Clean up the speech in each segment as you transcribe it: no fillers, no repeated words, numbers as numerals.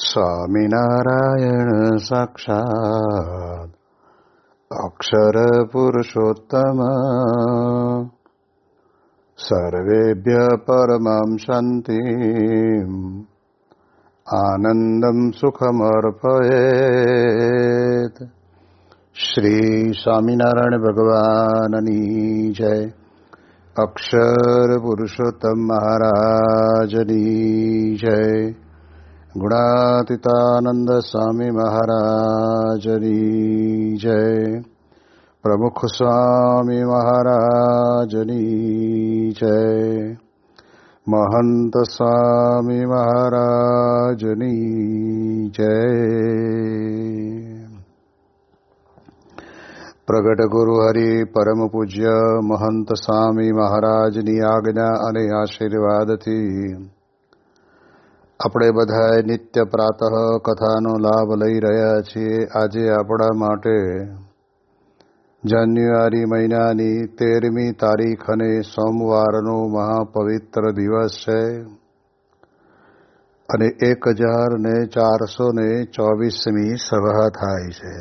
સ્વામિનારાયણ સાક્ષાત અક્ષર પુરુષોત્તમ સર્વેભ્ય પરમં શાંતિમ આનંદમ સુખમર્પયેત. શ્રી સ્વામિનારાયણ ભગવાનની જય. અક્ષર પુરુષોત્તમ મહારાજની જય. ગુણાતીતાનંદ સ્વામી મહારાજની જય. પ્રમુખ સ્વામી મહારાજની જય. મહંત સ્વામી મહારાજની જય. પ્રગટ ગુરુ હરિ પરમ પૂજ્ય મહંત સ્વામી મહારાજની આજ્ઞા અને આશીર્વાદથી આપણે બધા નિત્ય પ્રાતઃ કથાનો લાભ લઈ રહ્યા છીએ. આજે આપણા માટે જાન્યુઆરી મહિનાની 13મી તારીખ અને સોમવારનો મહાપવિત્ર દિવસ છે અને 1424મી સભા થાય છે.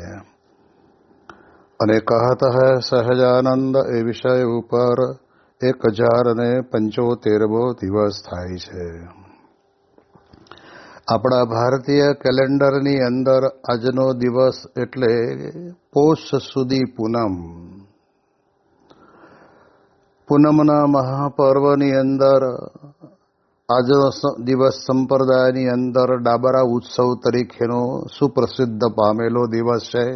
અને કહત હૈ સહજાનંદ એ વિષય ઉપર 1075મો દિવસ થાય છે. આપણા ભારતીય કેલેન્ડરની અંદર આજનો દિવસ એટલે પોષ સુધી પૂનમ. પૂનમના મહાપર્વની અંદર આજનો દિવસ સંપ્રદાયની અંદર ડાબરા ઉત્સવ તરીકેનો સુપ્રસિદ્ધ પામેલો દિવસ છે.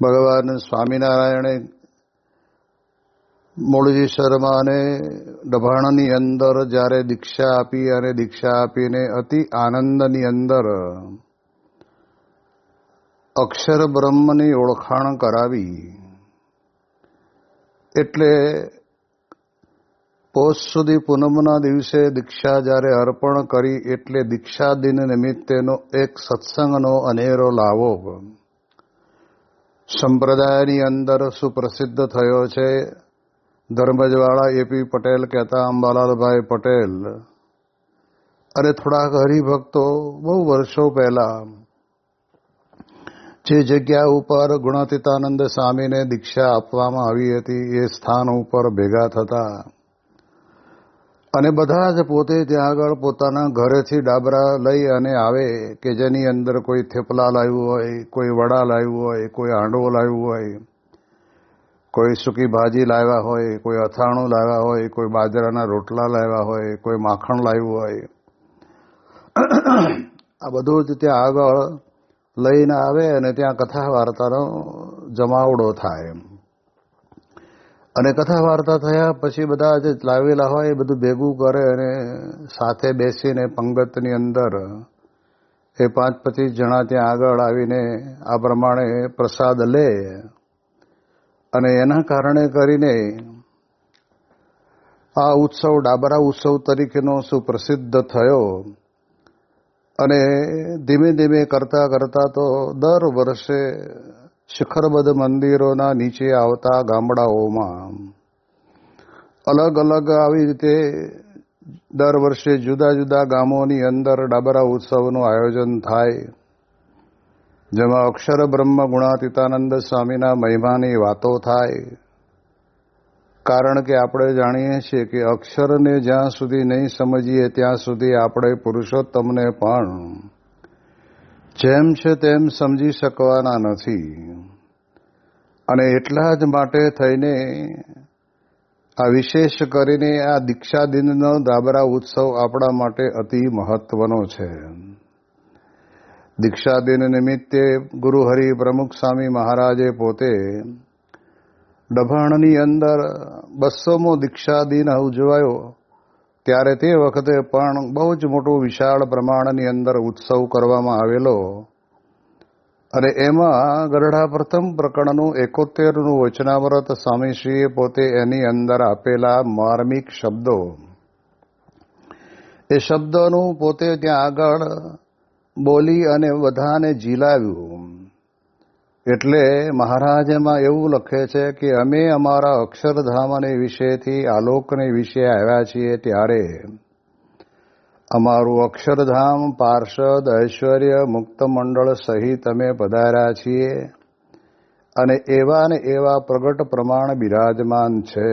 ભગવાન સ્વામિનારાયણે મૂળજી શર્માને ડભાણની અંદર જ્યારે દીક્ષા આપી અને દીક્ષા આપીને અતિ આનંદની અંદર અક્ષર બ્રહ્મની ઓળખાણ કરાવી. એટલે પોષ સુધી પૂનમના દિવસે દીક્ષા જ્યારે અર્પણ કરી એટલે દીક્ષા દિન નિમિત્તેનો એક સત્સંગનો અનેરો લાવો સંપ્રદાયની અંદર સુપ્રસિદ્ધ થયો છે. ધર્મજવાળા એપી પટેલ કહેતા અંબાલાલભાઈ પટેલ અને થોડાક હરિભક્તો બહુ વર્ષો પહેલા જે જગ્યા ઉપર ગુણાતીતાનંદ સ્વામીને દીક્ષા આપવામાં આવી હતી એ સ્થાન ઉપર ભેગા થતા અને બધા જ પોતે ત્યાં આગળ પોતાના ઘરેથી ડાબરા લઈ અને આવે કે જેની અંદર કોઈ થેપલા લાવ્યું હોય, કોઈ વડા લાવ્યું હોય, કોઈ હાંડવો લાવ્યું હોય, કોઈ સૂકી ભાજી લાવ્યા હોય, કોઈ અથાણું લાવ્યા હોય, કોઈ બાજરાના રોટલા લાવ્યા હોય, કોઈ માખણ લાવ્યું હોય. આ બધું જ ત્યાં આગળ લઈને આવે અને ત્યાં કથા વાર્તાનો જમાવડો થાય. અને કથા વાર્તા થયા પછી બધા જે લાવેલા હોય એ બધું ભેગું કરે અને સાથે બેસીને પંગતની અંદર એ 5-25 જણા ત્યાં આગળ આવીને આ પ્રમાણે પ્રસાદ લે. અને એના કારણે કરીને આ ઉત્સવ ડાબરા ઉત્સવ તરીકેનો સુપ્રસિદ્ધ થયો. અને ધીમે ધીમે કરતા કરતા તો દર વર્ષે શિખરબદ્ધ મંદિરોના નીચે આવતા ગામડાઓમાં અલગ અલગ આવી રીતે દર વર્ષે જુદા જુદા ગામોની અંદર ડાબરા ઉત્સવનું આયોજન થાય, જેમાં અક્ષર બ્રહ્મ ગુણાતીતાનંદ સ્વામીના મહિમાની વાતો થાય. કારણ કે આપણે જાણીએ છીએ કે અક્ષરને જ્યાં સુધી નહીં સમજીએ ત્યાં સુધી આપણે પુરુષોત્તમને પણ જેમ છે તેમ સમજી શકવાના નથી. અને એટલા જ માટે થઈને આ વિશેષ કરીને આ દીક્ષા દિનનો ડાબરા ઉત્સવ આપણા માટે અતિ મહત્વનો છે. દીક્ષા દિન નિમિત્તે ગુરુ હરિ પ્રમુખ સ્વામી મહારાજે પોતે ડભાણની અંદર 200મો દીક્ષા દિન ઉજવાયો ત્યારે તે વખતે પણ બહુ જ મોટું વિશાળ પ્રમાણની અંદર ઉત્સવ કરવામાં આવેલો. અને એમાં ગરડા પ્રથમ પ્રકરણનું 71નું વચનામૃત સ્વામીશ્રીએ પોતે એની અંદર આપેલા માર્મિક શબ્દો, એ શબ્દોનું પોતે ત્યાં આગળ બોલી અને બધાને ઝીલાવ્યું. એટલે મહારાજ એમાં એવું લખે છે કે અમે અમારા અક્ષરધામને વિશેથી આલોકને વિશે આવ્યા છીએ ત્યારે અમારું અક્ષરધામ પાર્ષદ ઐશ્વર્ય મુક્ત મંડળ સહિત અમે પધાર્યા છીએ અને એવા ને એવા પ્રગટ પ્રમાણ બિરાજમાન છે.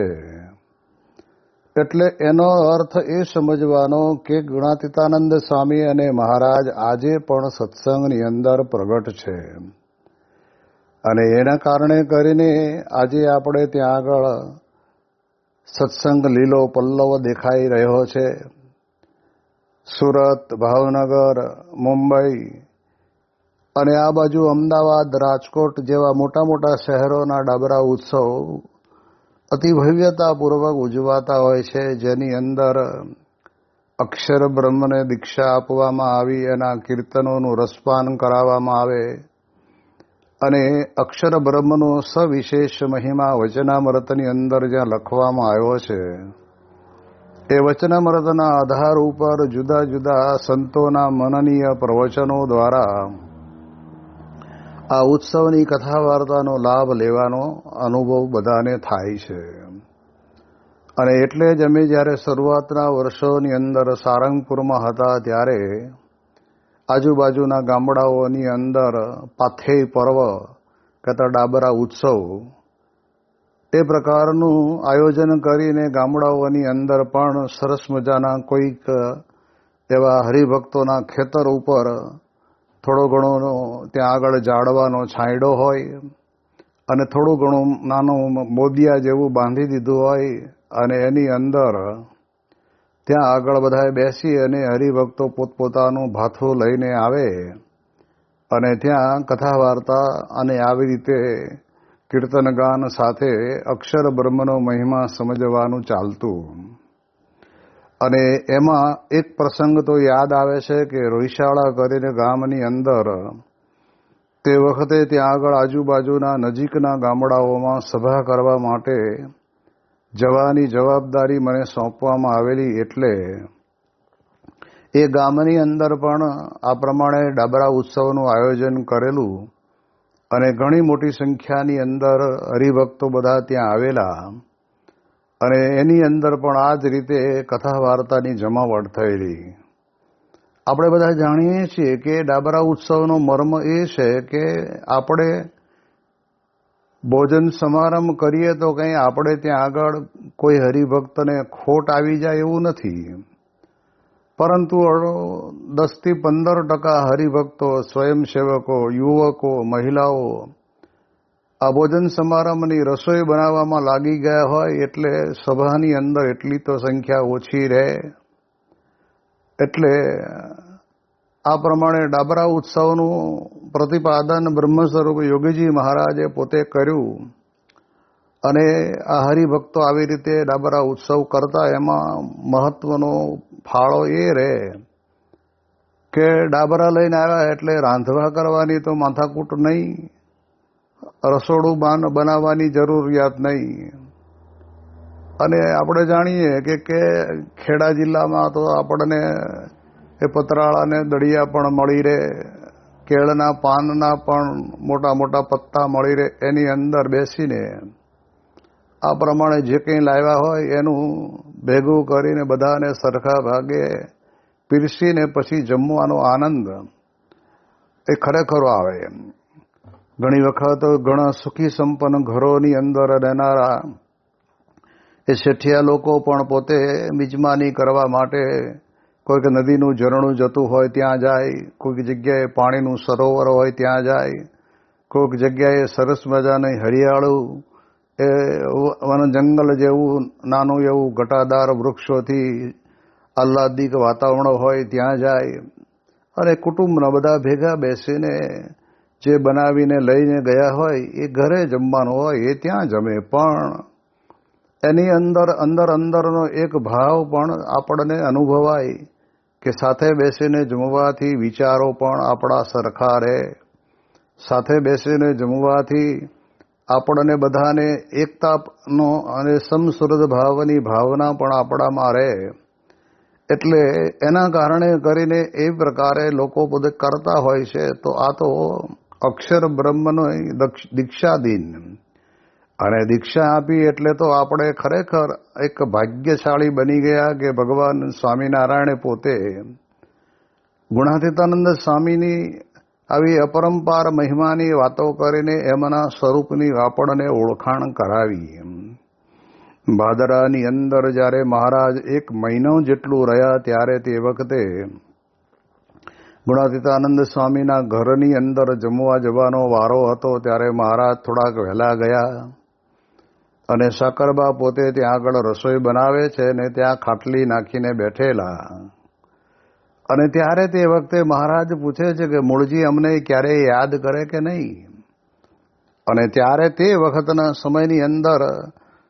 એટલે એનો અર્થ એ સમજવાનો કે ગુણાતીતાનંદ સ્વામી અને મહારાજ આજે પણ સત્સંગની અંદર પ્રગટ છે અને એના કારણે કરીને આજે આપણે ત્યાં આગળ સત્સંગ લીલો પલ્લવ દેખાઈ રહ્યો છે. સુરત, ભાવનગર, મુંબઈ અને આ બાજુ અમદાવાદ, રાજકોટ જેવા મોટા મોટા શહેરોના ડાબરા ઉત્સવ અતિ ભવ્યતાપૂર્વક ઉજવાતા હોય છે, જેની અંદર અક્ષર બ્રહ્મને દીક્ષા આપવામાં આવી, એના કીર્તનોનું રસપાન કરાવવામાં આવે અને અક્ષર બ્રહ્મનો સવિશેષ મહિમા વચનામૃતની અંદર જ્યાં લખવામાં આવ્યો છે એ વચનામૃતના આધાર ઉપર જુદા જુદા સંતોના મનનીય પ્રવચનો દ્વારા આ ઉત્સવની કથા વાર્તાનો લાભ લેવાનો અનુભવ બધાને થાય છે. અને એટલે જ અમે જ્યારે શરૂઆતના વર્ષોની અંદર સારંગપુરમાં હતા ત્યારે આજુબાજુના ગામડાઓની અંદર પાથેય પર્વ કહેતા ડાબરા ઉત્સવ એ પ્રકારનું આયોજન કરીને ગામડાઓની અંદર પણ સરસ મજાના કોઈક એવા હરિભક્તોના ખેતર ઉપર થોડો ઘણો ત્યાં આગળ ઝાડવાનો છાંયડો હોય અને થોડું ઘણું નાનું મોદિયા જેવું બાંધી દીધું હોય અને એની અંદર ત્યાં આગળ બધાએ બેસી અને હરિભક્તો પોતપોતાનું ભાથું લઈને આવે અને ત્યાં કથા વાર્તા અને આવી રીતે કીર્તન ગાન સાથે અક્ષર બ્રહ્મનો મહિમા સમજવાનું ચાલતું. અને એમાં એક પ્રસંગ તો યાદ આવે છે કે રોહિશાળા કરીને ગામની અંદર તે વખતે ત્યાં આગળ આજુબાજુના નજીકના ગામડાઓમાં સભા કરવા માટે જવાની જવાબદારી મને સોંપવામાં આવેલી. એટલે એ ગામની અંદર પણ આ પ્રમાણે ડાબરા ઉત્સવનું આયોજન કરેલું અને ઘણી મોટી સંખ્યાની અંદર હરિભક્તો બધા ત્યાં આવેલા અને એની અંદર પણ આ જ રીતે કથા વાર્તાની જમાવટ થયેલી. આપણે બધા જાણીએ છીએ કે ડાબરા ઉત્સવનો મર્મ એ છે કે આપણે ભોજન સમારંભ કરીએ તો કંઈ આપણે ત્યાં આગળ કોઈ હરિભક્તને ખોટ આવી જાય એવું નથી, પરંતુ 10થી 15% હરિભક્તો, સ્વયંસેવકો, યુવકો, મહિલાઓ આ ભોજન સમારંભની રસોઈ બનાવવામાં લાગી ગયા હોય એટલે સભાની અંદર એટલી તો સંખ્યા ઓછી રહે. એટલે આ પ્રમાણે ડાબરા ઉત્સવનું પ્રતિપાદન બ્રહ્મ સ્વરૂપ યોગીજી મહારાજે પોતે કર્યું અને આ હરિભક્તો આવી રીતે ડાબરા ઉત્સવ કરતા એમાં મહત્વનો ફાળો એ રહે કે ડાબરા લઈને આવ્યા એટલે રાંધવા કરવાની તો માથાકૂટ નહીં, રસોડું બનાવવાની જરૂરિયાત નહીં. અને આપણે જાણીએ કે ખેડા જિલ્લામાં તો આપણને એ પતરાળાને દળિયા પણ મળી રહે, કેળના પાનના પણ મોટા મોટા પત્તા મળી રહે. એની અંદર બેસીને આ પ્રમાણે જે કંઈ લાવ્યા હોય એનું ભેગું કરીને બધાને સરખા ભાગે પીરસીને પછી જમવાનો આનંદ એ ખરેખર આવે. ઘણી વખત ઘણા સુખી સંપન્ન ઘરોની અંદર રહેનારા એ શેઠિયા લોકો પણ પોતે મિજમાની કરવા માટે કોઈક નદીનું ઝરણું જતું હોય ત્યાં જાય, કોઈક જગ્યાએ પાણીનું સરોવર હોય ત્યાં જાય, કોઈક જગ્યાએ સરસ મજાની હરિયાળું એ વન જંગલ જેવું નાનું એવું ઘટાદાર વૃક્ષોથી આહ્લાદિક વાતાવરણ હોય ત્યાં જાય અને કુટુંબના બધા ભેગા બેસીને જે બનાવીને લઈને ગયા હોય એ ઘરે જમવાનું હોય એ ત્યાં જમે. પણ એની અંદરનો એક ભાવ પણ આપણને અનુભવાય કે સાથે બેસીને જમવાથી વિચારો પણ આપણા સરખા રહે, સાથે બેસીને જમવાથી આપણને બધાને એકતાનો અને સમસુરદ ભાવની ભાવના પણ આપણામાં રહે. એટલે એના કારણે કરીને એ પ્રકારે લોકો બધે કરતા હોય છે. તો આ તો અક્ષર બ્રહ્મનો દીક્ષા દિન અને દીક્ષા આપી એટલે તો આપણે ખરેખર એક ભાગ્યશાળી બની ગયા કે ભગવાન સ્વામિનારાયણે પોતે ગુણાતીતાનંદ સ્વામીની આવી અપરંપાર મહિમાની વાતો કરીને એમના સ્વરૂપની આપણને ઓળખાણ કરાવી. ભાદરાની અંદર જ્યારે મહારાજ 1 મહિનો જેટલું રહ્યા ત્યારે તે વખતે ગુણાતીતાનંદ સ્વામીના ઘરની અંદર જમવા જવાનો વારો હતો. ત્યારે મહારાજ થોડાક વહેલા ગયા અને સાકરબા પોતે ત્યાં આગળ રસોઈ બનાવે છે ને ત્યાં ખાટલી નાખીને બેઠેલા. અને ત્યારે તે વખતે મહારાજ પૂછે છે કે મૂળજી અમને ક્યારેય યાદ કરે કે નહીં. અને ત્યારે તે વખતના સમયની અંદર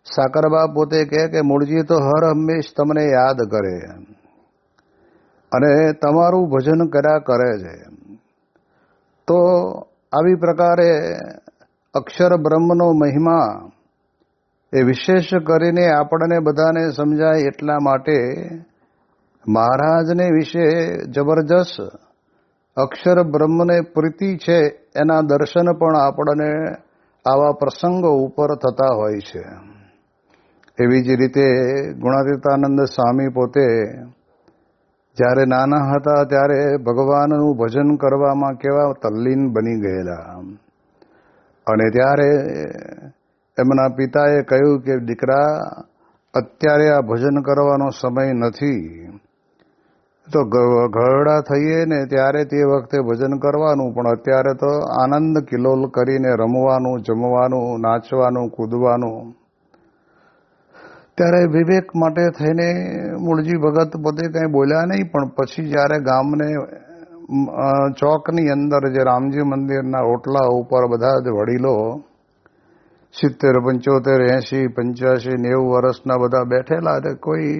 સાકરબા પોતે કહે કે મૂળજી તો હર હંમેશ તમને યાદ કરે અને તમારું ભજન કર્યા કરે છે. તો આવી પ્રકારે અક્ષર બ્રહ્મનો મહિમા એ વિશેષ કરીને આપણને બધાને સમજાય એટલા માટે મહારાજને વિશે જબરજસ્ત અક્ષર બ્રહ્મને પ્રીતિ છે એના દર્શન પણ આપણને આવા પ્રસંગો ઉપર થતા હોય છે. એવી જ રીતે ગુણાતીતાનંદ સ્વામી પોતે જ્યારે નાના હતા ત્યારે ભગવાનનું ભજન કરવામાં કેવા તલ્લીન બની ગયેલા. અને ત્યારે એમના પિતાએ કહ્યું કે દીકરા અત્યારે આ ભજન કરવાનો સમય નથી, તો ઘરડા થઈએ ને ત્યારે તે વખતે ભજન કરવાનું, પણ અત્યારે તો આનંદ કિલોલ કરીને રમવાનું, જમવાનું, નાચવાનું, કૂદવાનું. ત્યારે વિવેક માટે થઈને મૂળજી ભગત પોતે કંઈ બોલ્યા નહીં. પણ પછી જ્યારે ગામને ચોકની અંદર જે રામજી મંદિરના ઓટલા ઉપર બધા જ વડીલો 70, 75, 80, 85, 90 વર્ષના બધા બેઠેલા, તે કોઈ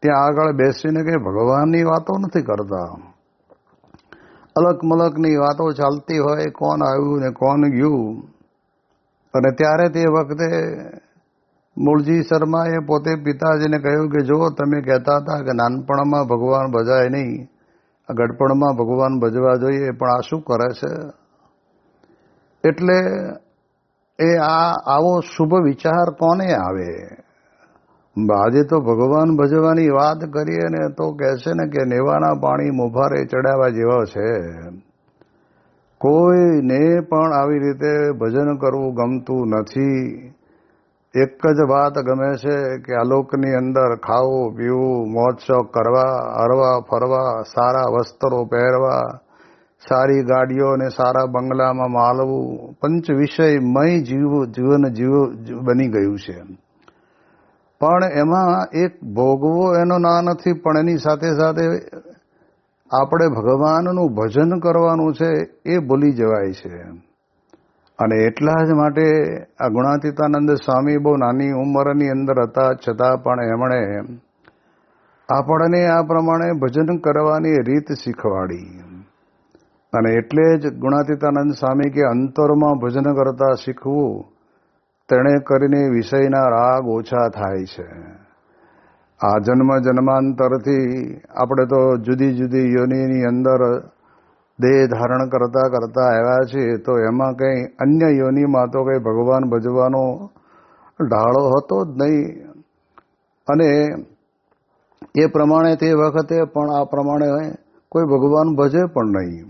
ત્યાં આગળ બેસીને કંઈ ભગવાનની વાતો નથી કરતા. અલગ મલકની વાતો ચાલતી હોય, કોણ આવ્યું ને કોણ ગયું. અને ત્યારે તે વખતે મૂળજી શર્માએ પોતે પિતાજીને કહ્યું કે જો તમે કહેતા હતા કે નાનપણમાં ભગવાન ભજાય નહીં, આ ગડપણમાં ભગવાન ભજવા જોઈએ, પણ આ શું કરે છે. એટલે એ આવો શુભ વિચાર કોને આવે. આજે તો ભગવાન ભજવાની વાત કરીએ ને તો કહે છે ને કે નેવાના પાણી મોભારે ચડાવવા જેવા છે. કોઈને પણ આવી રીતે ભજન કરવું ગમતું નથી. એક જ વાત ગમે છે કે આલોકની અંદર ખાવું, પીવું, મોજ શોખ કરવા, હરવા ફરવા, સારા વસ્ત્રો પહેરવા, સારી ગાડીઓ અને સારા બંગલામાં માલવું, પંચ વિષયમય જીવન બની ગયું છે. પણ એમાં એક ભોગવો એનો ના નથી, પણ એની સાથે સાથે આપણે ભગવાનનું ભજન કરવાનું છે એ ભૂલી જવાય છે. અને એટલા જ માટે આ ગુણાતીતાનંદ સ્વામી બહુ નાની ઉંમરની અંદર હતા, છતાં પણ એમણે આપણને આ પ્રમાણે ભજન કરવાની રીત શીખવાડી. અને એટલે જ ગુણાતીતાનંદ સ્વામી કે અંતરમાં ભજન કરતા શીખવું, તેણે કરીને વિષયના રાગ ઓછા થાય છે. આ જન્મ જન્માંતરથી આપણે તો જુદી જુદી યોનિની અંદર દેહ ધારણ કરતા કરતા આવ્યા છીએ, તો એમાં કંઈ અન્ય યોનિમાં તો કંઈ ભગવાન ભજવાનો ઢાળો હતો જ નહીં. અને એ પ્રમાણે તે વખતે પણ આ પ્રમાણે કોઈ ભગવાન ભજે પણ નહીં.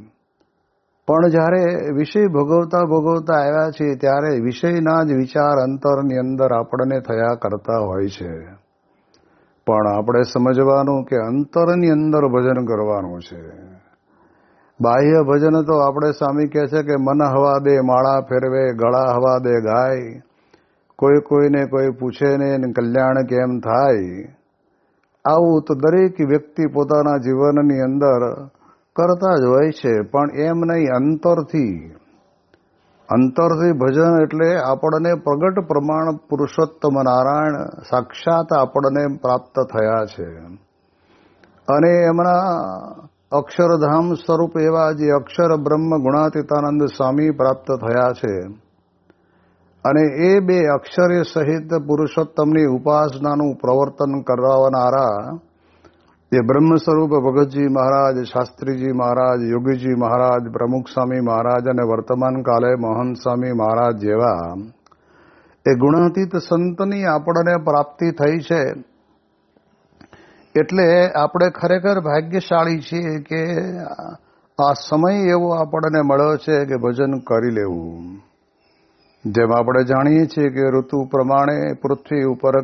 પણ જ્યારે વિષય ભોગવતા ભોગવતા આવ્યા છીએ ત્યારે વિષયના જ વિચાર અંતરની અંદર આપણને થયા કરતા હોય છે. પણ આપણે સમજવાનું કે અંતરની અંદર ભજન કરવાનું છે. બાહ્ય ભજન તો આપણે સ્વામી કહે છે કે મન હવા દે માળા ફેરવે, ગળા હવા દે ગાય, કોઈ કોઈને કોઈ પૂછે ને કલ્યાણ કેમ થાય. આવું તો દરેક વ્યક્તિ પોતાના જીવનની અંદર કરતા જ હોય છે. પણ એમ નહીં, અંતરથી ભજન એટલે આપણને પ્રગટ પ્રમાણ પુરુષોત્તમ નારાયણ સાક્ષાત આપણને પ્રાપ્ત થયા છે. અને એમના અક્ષરધામ સ્વરૂપ એવા જે અક્ષર બ્રહ્મ ગુણાતીતાનંદ સ્વામી પ્રાપ્ત થયા છે. અને એ બે અક્ષરે સહિત પુરુષોત્તમની ઉપાસનાનું પ્રવર્તન કરાવનારા એ બ્રહ્મ સ્વરૂપ ભગતજી મહારાજ, શાસ્ત્રીજી મહારાજ, યોગીજી મહારાજ, પ્રમુખ સ્વામી મહારાજ અને વર્તમાન કાલે મહંત સ્વામી મહારાજ જેવા એ ગુણાતીત સંતની આપણને પ્રાપ્તિ થઈ છે. એટલે આપણે ખરેખર ભાગ્યશાળી છીએ કે આ સમય એવો આપણને મળ્યો છે કે ભજન કરી લેવું. જેમ આપણે જાણીએ છીએ કે ઋતુ પ્રમાણે પૃથ્વી ઉપર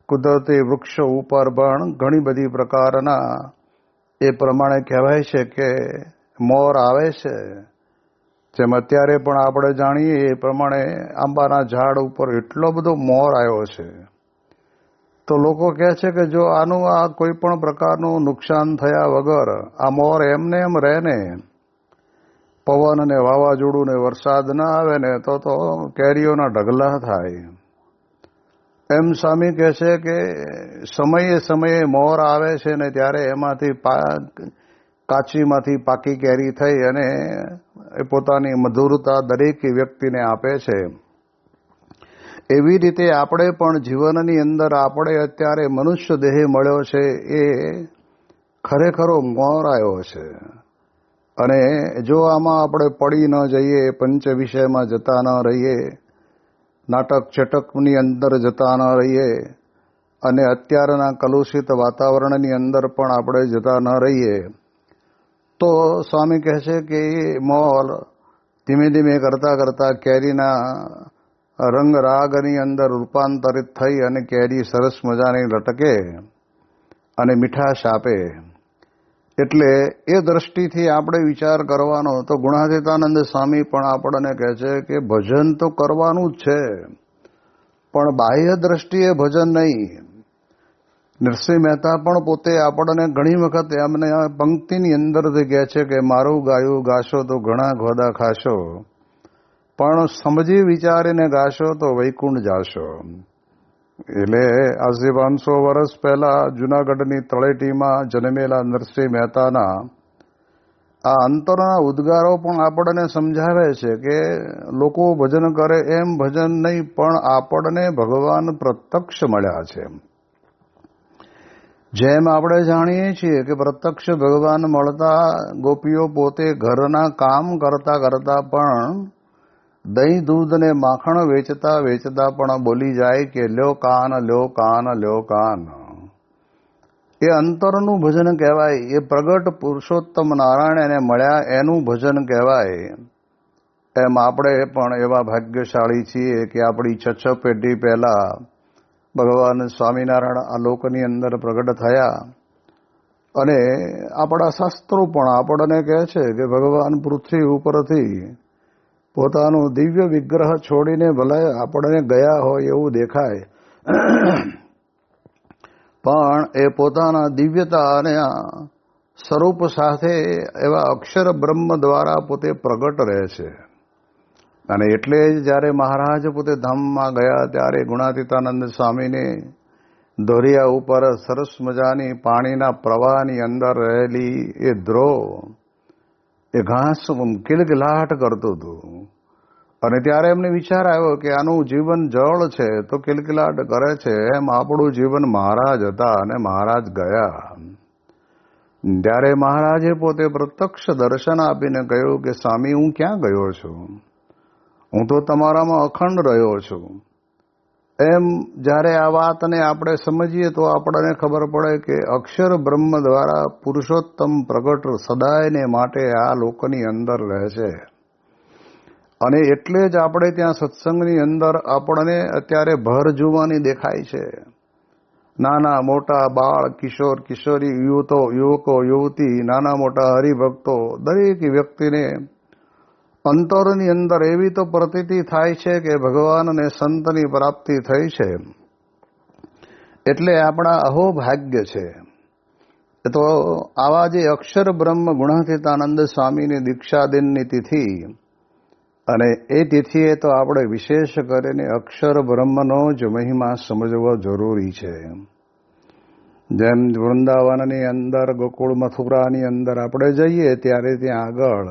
કુદરતી વૃક્ષો ઉપર પણ ઘણી બધી પ્રકારના એ પ્રમાણે કહેવાય છે કે મોર આવે છે. જેમ અત્યારે પણ આપણે જાણીએ એ પ્રમાણે આંબાના ઝાડ ઉપર એટલો બધો મોર આવ્યો છે. તો લોકો કહે છે કે જો આનું આ કોઈ પણ પ્રકારનું નુકસાન થયા વગર આ મોર એમને એમ રહે ને, પવન ને વાવાઝોડું ને વરસાદ ના આવે ને તો કેરીઓના ઢગલા થાય. એમ સ્વામી કહે છે કે સમયે સમયે મોર આવે છે ને ત્યારે એમાંથી કાચીમાંથી પાકી કેરી થઈ અને એ પોતાની મધુરતા દરેક વ્યક્તિને આપે છે. એવી રીતે આપણે પણ જીવનની અંદર આપણે અત્યારે મનુષ્ય દેહ મળ્યો છે એ ખરેખરો મોર આવ્યો છે. અને જો આમાં આપણે પડી ન જઈએ, પંચ વિષયમાં જતા ન રહીએ, નાટક ચટકની અંદર જતા ન રહીએ અને અત્યારના કલુષિત વાતાવરણની અંદર પણ આપણે જતા ન રહીએ તો સ્વામી કહે છે કે એ મોર ધીમે ધીમે કરતા કરતા કેરીના રંગ રાગની અંદર રૂપાંતરિત થઈ અને કેરી સરસ મજાની લટકે અને મીઠાશ આપે. એટલે એ દ્રષ્ટિથી આપણે વિચાર કરવાનો તો ગુણાતીતાનંદ સ્વામી પણ આપણને કહે છે કે ભજન તો કરવાનું જ છે, પણ બાહ્ય દ્રષ્ટિએ ભજન નહીં. નરસિંહ મહેતા પણ પોતે આપણને ઘણી વખત એમને પંક્તિની અંદરથી કહે છે કે મારું ગાયું ગાશો તો ઘણા ઘોદા ખાશો, પણ સમજી વિચારીને ગાશો તો વૈકુંઠ જાશો. એટલે આજથી 500 વર્ષ પહેલા જુનાગઢની તળેટીમાં જન્મેલા નરસિંહ મહેતાના આ અંતરના ઉદ્ગારો પણ આપણને સમજાવે છે કે લોકો ભજન કરે એમ ભજન નહીં, પણ આપણને ભગવાન પ્રત્યક્ષ મળ્યા છે. જેમ આપણે જાણીએ છીએ કે પ્રત્યક્ષ ભગવાન મળતા ગોપીઓ પોતે ઘરના કામ કરતા કરતા પણ દહીં દૂધ ને માખણ વેચતા વેચતા પણ બોલી જાય કે લ્યો કાન લ્યો કાન લ્યો કાન. એ અંતરનું ભજન કહેવાય. એ પ્રગટ પુરુષોત્તમ નારાયણ એને મળ્યા એનું ભજન કહેવાય. એમ આપણે પણ એવા ભાગ્યશાળી છીએ કે આપણી 6 પેઢી પહેલા ભગવાન સ્વામિનારાયણ આ લોકની અંદર પ્રગટ થયા અને આપણા શાસ્ત્રો પણ આપણને કહે છે કે ભગવાન પૃથ્વી ઉપરથી પોતાનું દિવ્ય વિગ્રહ છોડીને ભલે આપણને ગયા હોય એવું દેખાય, પણ એ પોતાના દિવ્યતા અને સ્વરૂપ સાથે એવા અક્ષર બ્રહ્મ દ્વારા પોતે પ્રગટ રહે છે. અને એટલે જ જ્યારે મહારાજ પોતે ધામમાં ગયા ત્યારે ગુણાતીતાનંદ સ્વામીને દોરિયા ઉપર સરસ મજાની પાણીના પ્રવાહની અંદર રહેલી એ ધ્રો એ ઘાસ કિલકિલાટ કરતું હતું. અને ત્યારે એમને વિચાર આવ્યો કે આનું જીવન જળ છે તો કિલકિલાટ કરે છે, એમ આપણું જીવન મહારાજ હતા અને મહારાજ ગયા. ત્યારે મહારાજે પોતે પ્રત્યક્ષ દર્શન આપીને કહ્યું કે સ્વામી હું ક્યાં ગયો છું, હું તો તમારામાં અખંડ રહ્યો છું. એમ જ્યારે આ વાતને આપણે સમજીએ તો આપણને ખબર પડે કે અક્ષર બ્રહ્મ દ્વારા પુરુષોત્તમ પ્રગટ સદાયને માટે આ લોકની અંદર રહે છે. અને એટલે જ આપણે ત્યાં સત્સંગની અંદર આપણને અત્યારે ભર જુવાની દેખાય છે. નાના મોટા બાળ કિશોર કિશોરી યુવકો યુવતી, નાના મોટા હરિભક્તો, દરેક વ્યક્તિને અંતરની અંદર એવી તો પ્રતીતિ થાય છે કે ભગવાન અને સંતની પ્રાપ્તિ થઈ છે. એટલે આપણા અહોભાગ્ય છે. તો આવા જે અક્ષર બ્રહ્મ ગુણાતીતાનંદ સ્વામીની દીક્ષા દિનની તિથિ, અને એ તિથિએ તો આપણે વિશેષ કરીને અક્ષર બ્રહ્મનો જ મહિમા સમજવો જરૂરી છે. જેમ વૃંદાવનની અંદર ગોકુળ મથુરાની અંદર આપણે જઈએ ત્યારે ત્યાં આગળ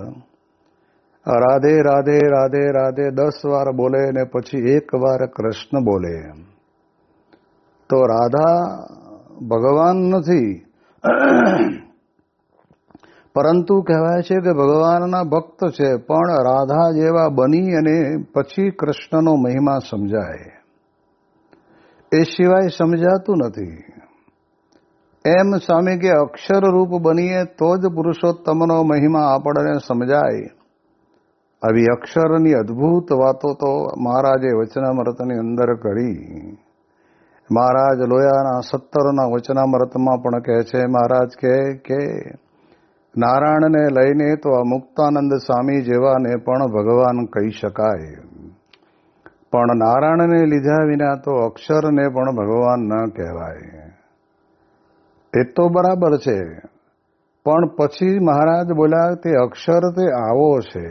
રાધે રાધે રાધે રાધે 10 વાર બોલે ને પછી 1 વાર કૃષ્ણ બોલે. તો રાધા ભગવાન નથી, પરંતુ કહેવાય છે કે ભગવાનના ભક્ત છે, પણ રાધા જેવા બની અને પછી કૃષ્ણનો મહિમા સમજાય એ સિવાય સમજાતું નથી. એમ સ્વામી કે અક્ષર રૂપ બનીએ તો જ પુરુષોત્તમનો મહિમા આપણને સમજાય. આવી અક્ષરની અદ્ભુત વાતો તો મહારાજે વચનામૃતની અંદર કરી. મહારાજ લોયાના 17ના વચનામૃતમાં પણ કહે છે, મહારાજ કે નારાયણને લઈને તો આ મુક્તાનંદ સ્વામી જેવાને પણ ભગવાન કહી શકાય, પણ નારાયણને લીધા વિના તો અક્ષરને પણ ભગવાન ન કહેવાય. એ તો બરાબર છે, પણ પછી મહારાજ બોલ્યા તે અક્ષર તે આવો છે.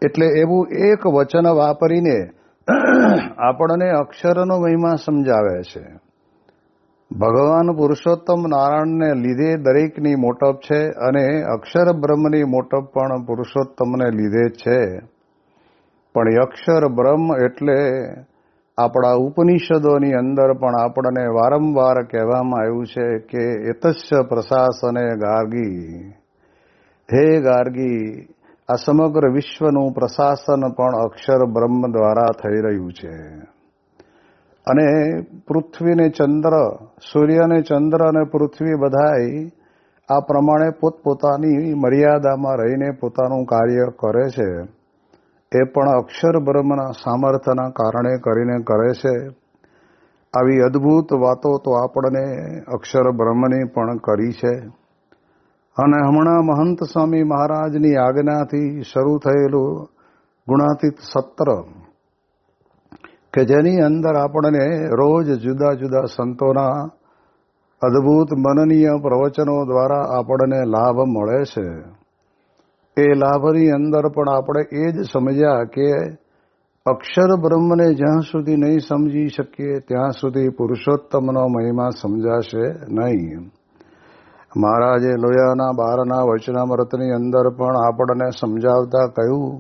એટલે એવું એક વચન વાપરીને આપણને અક્ષરનો મહિમા સમજાવે છે. ભગવાન પુરુષોત્તમ નારાયણને લીધે દરેકની મોટપ છે અને અક્ષર બ્રહ્મની મોટપ પણ પુરુષોત્તમને લીધે છે. પણ અક્ષર બ્રહ્મ એટલે આપણા ઉપનિષદોની અંદર પણ આપણને વારંવાર કહેવામાં આવ્યું છે કે એતસ્ય પ્રશાસને ગાર્ગી, હે ગાર્ગી, આ સમગ્ર વિશ્વનું પ્રશાસન પણ અક્ષર બ્રહ્મ દ્વારા થઈ રહ્યું છે. અને પૃથ્વીને ચંદ્ર, સૂર્યને ચંદ્ર અને પૃથ્વી બધાય આ પ્રમાણે પોતપોતાની મર્યાદામાં રહીને પોતાનું કાર્ય કરે છે. એ પણ અક્ષર બ્રહ્મના સામર્થ્યના કારણે કરીને કરે છે. આવી અદ્ભુત વાતો તો આપણને અક્ષર બ્રહ્મની પણ કરી છે. અને હમણાં મહંત સ્વામી મહારાજની આજ્ઞાથી શરૂ થયેલું ગુણાતીત સત્ર કે જેની અંદર આપણને રોજ જુદા જુદા સંતોના અદ્ભુત મનનીય પ્રવચનો દ્વારા આપણને લાભ મળે છે. એ લાભની અંદર પણ આપણે એ જ સમજ્યા કે અક્ષર બ્રહ્મને જ્યાં સુધી નહીં સમજી શકીએ ત્યાં સુધી પુરુષોત્તમનો મહિમા સમજાશે નહીં. મહારાજે લોયાના 12ના વચનામૃતની અંદર પણ આપણને સમજાવતા કહ્યું,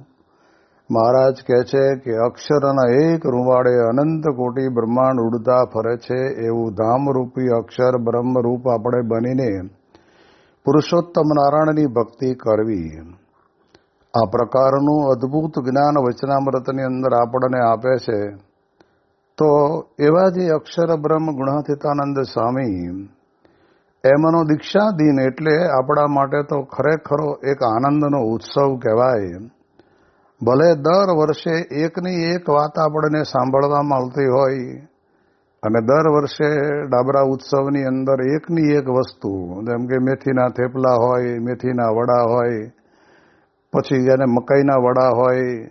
મહારાજ કહે છે કે અક્ષરના એક રૂવાડે અનંત કોટી બ્રહ્માંડ ઉડતા ફરે છે. એવું ધામરૂપી અક્ષર બ્રહ્મરૂપ આપણે બનીને પુરુષોત્તમ નારાયણની ભક્તિ કરવી. આ પ્રકારનું અદ્ભુત જ્ઞાન વચનામૃતની અંદર આપણને આપે છે. તો એવા જે અક્ષર બ્રહ્મ ગુણાતીતાનંદ સ્વામી એમનો દીક્ષા દિન એટલે આપણા માટે તો ખરેખરો એક આનંદનો ઉત્સવ કહેવાય. ભલે દર વર્ષે એકની એક વાત આપણને સાંભળવા મળતી હોય અને દર વર્ષે ડાબરા ઉત્સવની અંદર એકની એક વસ્તુ, જેમ કે મેથીના થેપલા હોય, મેથીના વડા હોય, પછી એને મકાઈના વડા હોય,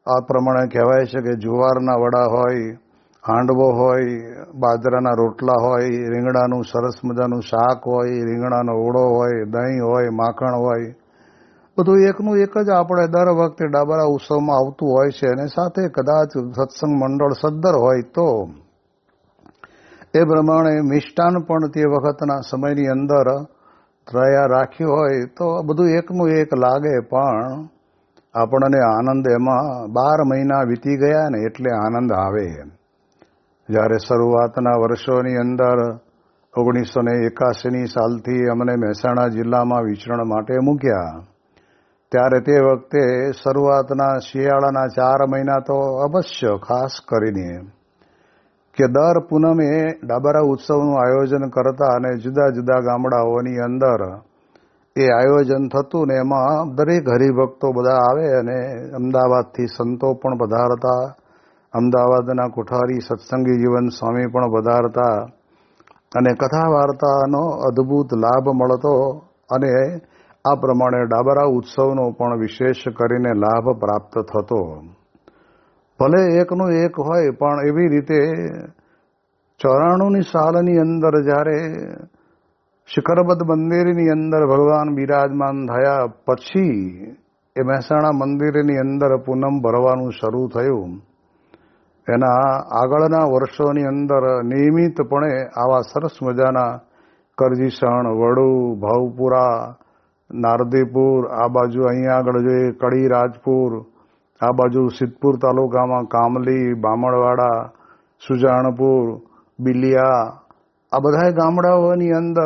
આ પ્રમાણે કહેવાય છે કે જુવારના વડા હોય, હાંડવો હોય, બાજરાના રોટલા હોય, રીંગણાનું સરસ મજાનું શાક હોય, રીંગણાનો ઓળો હોય, દહીં હોય, માખણ હોય, બધું એકનું એક જ આપણે દર વખતે ડાબરા ઉત્સવમાં આવતું હોય છે. અને સાથે કદાચ સત્સંગ મંડળ સદ્ધર હોય તો એ પ્રમાણે મિષ્ટાન પણ તે વખતના સમયની અંદર રાખ્યું હોય તો બધું એકનું એક લાગે, પણ આપણને આનંદ એમાં 12 મહિના વીતી ગયા ને એટલે આનંદ આવે. જ્યારે શરૂઆતના વર્ષોની અંદર 1981 સાલથી અમને મહેસાણા જિલ્લામાં વિચરણ માટે મૂક્યા, ત્યારે તે વખતે શરૂઆતના શિયાળાના 4 મહિના તો અવશ્ય ખાસ કરીને કે દર પૂનમે ડાબરા ઉત્સવનું આયોજન કરતા અને જુદા જુદા ગામડાઓની અંદર એ આયોજન થતું ને એમાં દરેક હરિભક્તો બધા આવે અને અમદાવાદથી સંતો પણ પધારતા, અમદાવાદના કોઠારી સત્સંગી જીવન સ્વામી પણ પધારતા અને કથા વાર્તાનો અદ્ભુત લાભ મળતો અને આ પ્રમાણે ડાબરા ઉત્સવનો પણ વિશેષ કરીને લાભ પ્રાપ્ત થતો. ભલે એકનું એક હોય, પણ એવી રીતે 94ની સાલની અંદર જ્યારે શિખરબદ્ધ મંદિરની અંદર ભગવાન બિરાજમાન થયા પછી એ મહેસાણા મંદિરની અંદર પૂનમ ભરવાનું શરૂ થયું. એના આગળના વર્ષોની અંદર નિયમિતપણે આવા સરસ મજાના કરજીસણ, વડુ, ભાવપુરા, નારદીપુર, આ બાજુ અહીંયા આગળ જોઈએ કડી રાજપુર, આ બાજુ સિદ્ધપુર તાલુકામાં કામલી, બામણવાડા, સુજાણપુર, બિલિયા, આ બધા ગામડાઓની અંદર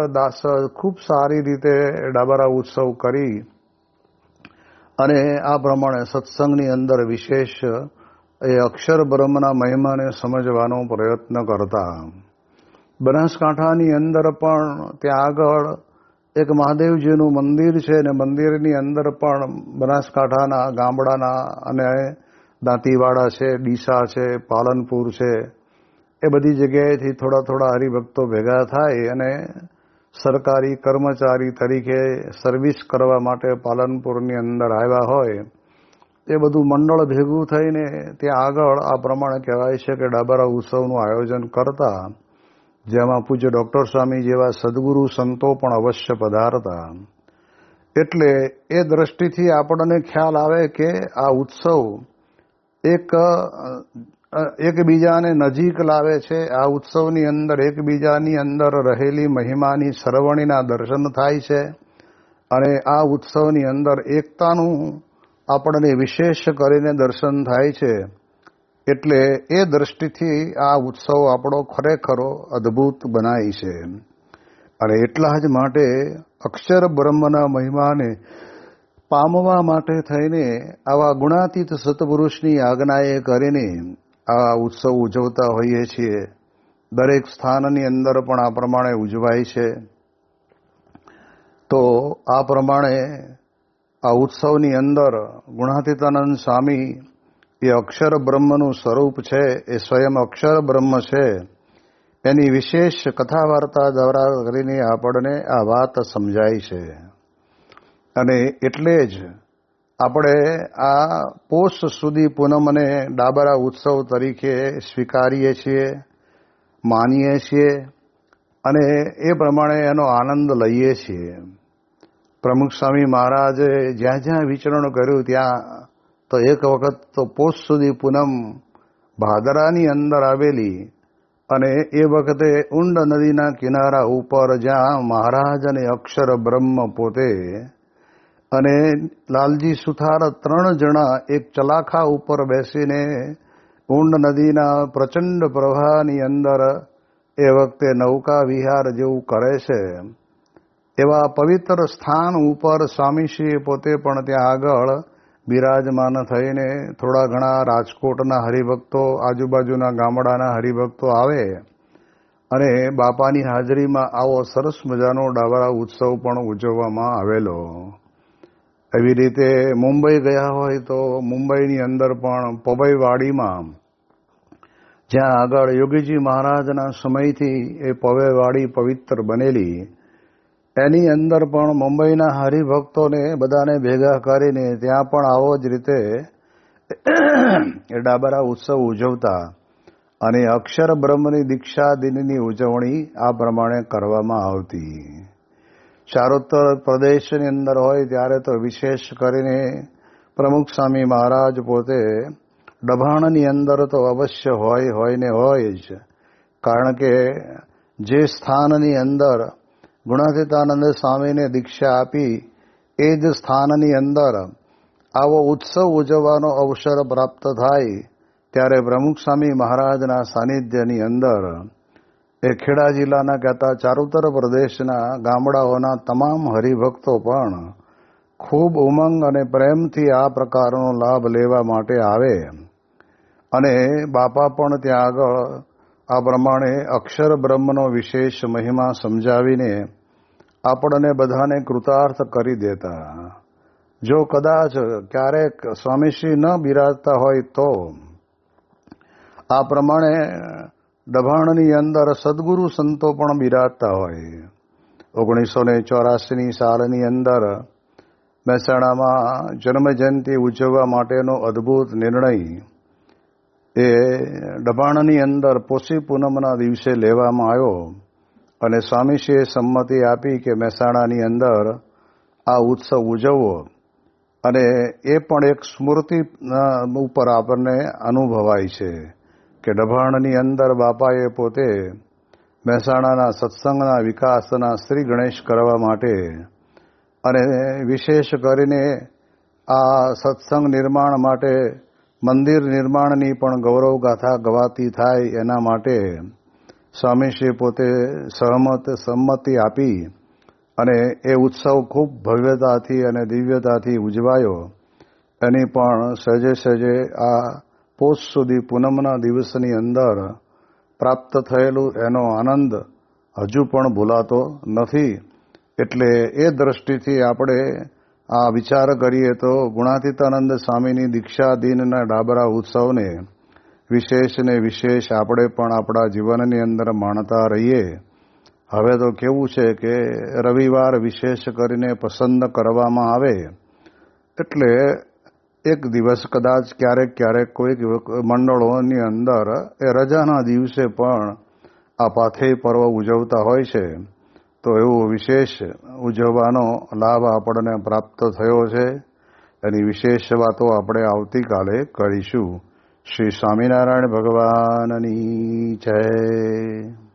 ખૂબ સારી રીતે ડાબરા ઉત્સવ કરી અને આ પ્રમાણે સત્સંગની અંદર વિશેષ એ અક્ષર બ્રહ્મના મહિમાને સમજવાનો પ્રયત્ન કરતા. બનાસકાંઠાની અંદર પણ ત્યાં આગળ એક મહાદેવજીનું મંદિર છે અને મંદિરની અંદર પણ બનાસકાંઠાના ગામડાના અને દાંતીવાડા છે, ડીસા છે, પાલનપુર છે, એ બધી જગ્યાએથી થોડા થોડા હરિભક્તો ભેગા થાય અને સરકારી કર્મચારી તરીકે સર્વિસ કરવા માટે પાલનપુરની અંદર આવ્યા હોય એ બધું મંડળ ભેગું થઈને ત્યાં આગળ આ પ્રમાણે કહેવાય છે કે ડાબરા ઉત્સવનું આયોજન કરતા, જેમાં પૂજ્ય ડૉક્ટર સ્વામી જેવા સદગુરુ સંતો પણ અવશ્ય પધારતા. એટલે એ દ્રષ્ટિથી આપણને ખ્યાલ આવે કે આ ઉત્સવ એકબીજાને નજીક લાવે છે. આ ઉત્સવની અંદર એકબીજાની અંદર રહેલી મહિમાની સરવણીના દર્શન થાય છે અને આ ઉત્સવની અંદર એકતાનું આપણને વિશેષ કરીને દર્શન થાય છે. એટલે એ દ્રષ્ટિથી આ ઉત્સવ આપણો ખરેખર અદ્ભુત બનાય છે. અને એટલા જ માટે અક્ષર બ્રહ્મના મહિમાને પામવા માટે થઈને આવા ગુણાતીત સત્પુરુષની આજ્ઞાએ કરીને આ ઉત્સવ ઉજવતા હોઈએ છીએ. દરેક સ્થાનની અંદર પણ આ પ્રમાણે ઉજવાય છે. તો આ પ્રમાણે આ ઉત્સવની અંદર ગુણાતીતાનંદ સ્વામી એ અક્ષર બ્રહ્મનું સ્વરૂપ છે, એ સ્વયં અક્ષર બ્રહ્મ છે. એની વિશેષ કથા વાર્તા દ્વારા કરીને આપણને આ વાત સમજાય છે. અને એટલે જ આપણે આ પોષ સુધી પૂનમને ડાબરા ઉત્સવ તરીકે સ્વીકારીએ છીએ, માનીએ છીએ અને એ પ્રમાણે એનો આનંદ લઈએ છીએ. પ્રમુખ સ્વામી મહારાજે જ્યાં જ્યાં વિચરણ કર્યું ત્યાં તો એક વખત તો પોષ સુધી પૂનમ ભાદરાની અંદર આવેલી અને એ વખતે ઊંડ નદીના કિનારા ઉપર જ્યાં મહારાજ અને અક્ષર બ્રહ્મ પોતે અને લાલજી સુથાર 3 જણા એક ચલાખા ઉપર બેસીને ઊંડ નદીના પ્રચંડ પ્રવાહની અંદર એ વખતે નૌકા વિહાર જેવું કરે છે. એવા પવિત્ર સ્થાન ઉપર સ્વામીશ્રીએ પોતે પણ ત્યાં આગળ બિરાજમાન થઈને થોડા ઘણા રાજકોટના હરિભક્તો, આજુબાજુના ગામડાના હરિભક્તો આવે અને બાપાની હાજરીમાં આવો સરસ મજાનો ડાબરા ઉત્સવ પણ ઉજવવામાં આવેલો. એવી રીતે મુંબઈ ગયા હોય તો મુંબઈની અંદર પણ પવઈવાડીમાં જ્યાં આગળ યોગીજી મહારાજના સમયથી એ પવઈવાડી પવિત્ર બનેલી, એની અંદર પણ મુંબઈના હરિભક્તોને બધાને ભેગા કરીને ત્યાં પણ આવો જ રીતે એ ડાબરા ઉત્સવ ઉજવતા અને અક્ષર બ્રહ્મની દીક્ષા દિનની ઉજવણી આ પ્રમાણે કરવામાં આવતી. ચારોત્તર પ્રદેશની અંદર હોય ત્યારે તો વિશેષ કરીને પ્રમુખ સ્વામી મહારાજ પોતે દભાણની અંદર તો અવશ્ય હોય ને હોય જ. કારણ કે જે સ્થાનની અંદર ગુણાતીતાનંદ સ્વામીને દીક્ષા આપી એ જ સ્થાનની અંદર આવો ઉત્સવ ઉજવવાનો અવસર પ્રાપ્ત થાય ત્યારે પ્રમુખ સ્વામી મહારાજના સાનિધ્યની અંદર એ ખેડા જિલ્લાના કહેતા ચારુતર પ્રદેશના ગામડાઓના તમામ હરિભક્તો પણ ખૂબ ઉમંગ અને પ્રેમથી આ પ્રકારનો લાભ લેવા માટે આવે અને બાપા પણ ત્યાં આગળ આ પ્રમાણે અક્ષર બ્રહ્મનો વિશેષ મહિમા સમજાવીને આપણને બધાને કૃતાર્થ કરી દેતા. જો કદાચ ક્યારેક સ્વામીશ્રી ન બિરાજતા હોય તો આ પ્રમાણે દભાણની અંદર સદગુરુ સંતો પણ બિરાજતા હોય. 1984 સાલની અંદર મહેસાણામાં જન્મજયંતિ ઉજવવા માટેનો અદ્ભુત નિર્ણય એ દભાણની અંદર પોષી પૂનમના દિવસે લેવામાં આવ્યો અને સ્વામીશ્રીએ સંમતિ આપી કે મહેસાણાની અંદર આ ઉત્સવ ઉજવવો અને એ પણ એક સ્મૃતિ ઉપર આપણને અનુભવાય છે કે દભાણની અંદર બાપાએ પોતે મહેસાણાના સત્સંગના વિકાસના શ્રી ગણેશ કરવા માટે અને વિશેષ કરીને આ સત્સંગ નિર્માણ માટે મંદિર નિર્માણની પણ ગૌરવ ગાથા ગવાતી થાય એના માટે સ્વામીશ્રી પોતે સંમતિ આપી અને એ ઉત્સવ ખૂબ ભવ્યતાથી અને દિવ્યતાથી ઉજવાયો. એની પણ સહેજે સહેજે આ પોષ સુધી પૂનમના દિવસની અંદર પ્રાપ્ત થયેલું એનો આનંદ હજુ પણ ભૂલાતો નથી. એટલે એ દ્રષ્ટિથી આપણે આ વિચાર કરીએ તો ગુણાતીતાનંદ સ્વામીની દીક્ષા દિનના ડાબરા ઉત્સવને વિશેષ ને વિશેષ આપણે પણ આપણા જીવનની અંદર માણતા રહીએ. હવે તો કેવું છે કે રવિવાર વિશેષ કરીને પસંદ કરવામાં આવે એટલે એક દિવસ કદાચ ક્યારેક કોઈક મંડળોની અંદર એ રજાના દિવસે પણ આ પાથેય પર્વ ઉજવતા હોય છે. તો એવું વિશેષ ઉજવવાનો લાભ આપણને પ્રાપ્ત થયો છે. એની વિશેષ વાતો આપણે આવતીકાલે કરીશું. શ્રી સ્વામિનારાયણ ભગવાનની જય.